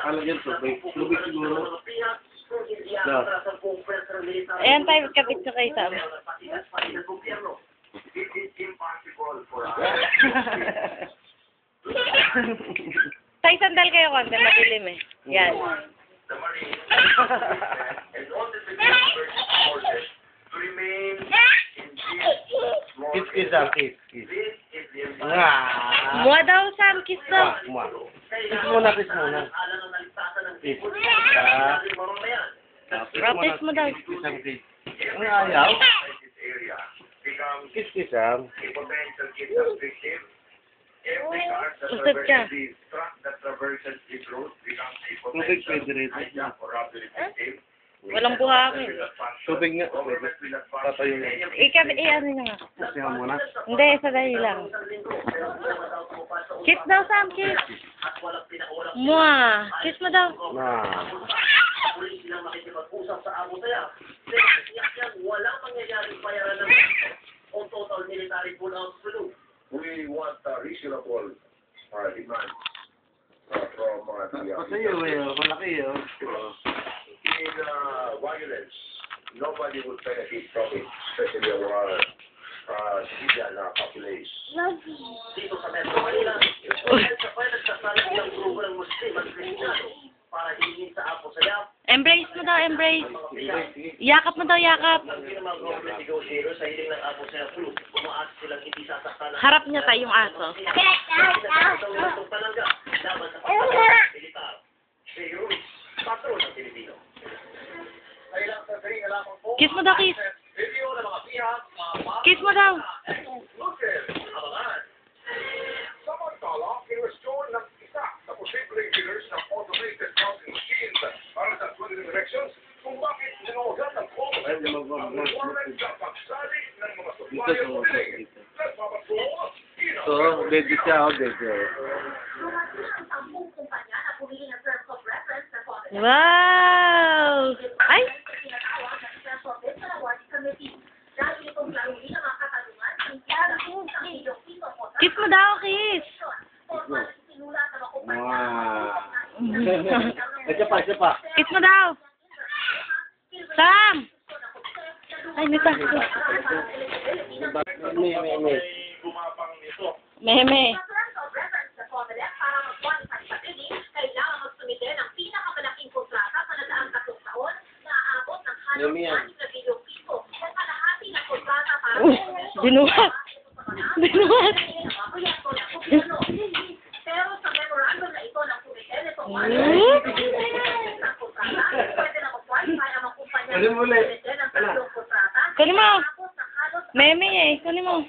Alagyan tubig. Tubig siguro. Ayan tayo, kapit ka kayo sa amin. Tay, sandal kayo konti, matilim eh. Yan. Kiss ah, kiss. Mua daw, Sam, kiss daw. Mua. Kiss muna, kiss muna. Kiss. Practice mo daw. Kiss ang kiss. Ang ayaw. Kiss kiss ang. Usad ka. Tubig pwede rin. Walang buhangin. Tubig nga. Tatayo nga. Ano na nga. Kasihan mo na. Hindi, sadali lang. Kiss daw, Sam, kiss. Mua. Kiss mo daw. Na. We want a reasonable demand from the Pasayo eh. Malaki eh. in violence. Nobody would benefit from it, especially our civilian population. Dito sa Metro Manila, sabay nagsasalit ng grupo ng Muslim at Kristiyano para hingin sa Apo Sayap. Embrace mo daw, embrace. Yakap mo daw, yakap. Ang ginamang government negotiator sa hiling ng Apo Sayap Group, umaas silang hindi sasaktan ng Harap niya tayo yung aso. itong panangga laban sa pagkakas militar. Si Ruiz, patron ng Pilipino. Kailang sa sering lamang po, Kiss mo daw, kiss. review ng mga pihak, Kiss mo daw. Lucas, abangan. Samantala, in-restore ng isa sa posibleng dealers ng automated counting machines para sa 20 elections kung bakit sinuwagan ng Congress ang requirement sa pagsali ng mga supplier billing. Nagpapatuwa, So, ready siya. Ready. Wow! Ay! Kiss mo daw, kiss. Wow. Isa pa. Kiss mo daw. Sam! Ay, may tasto. May. gumapang nito. Meme. Binuhat. Binuhat. Pero sa memorandum na ito ng komite nito, pwede na mag-qualify ang mga kumpanya ng komite ng tatlong kontrata. Kunin mo. Meme eh. Kunin mo.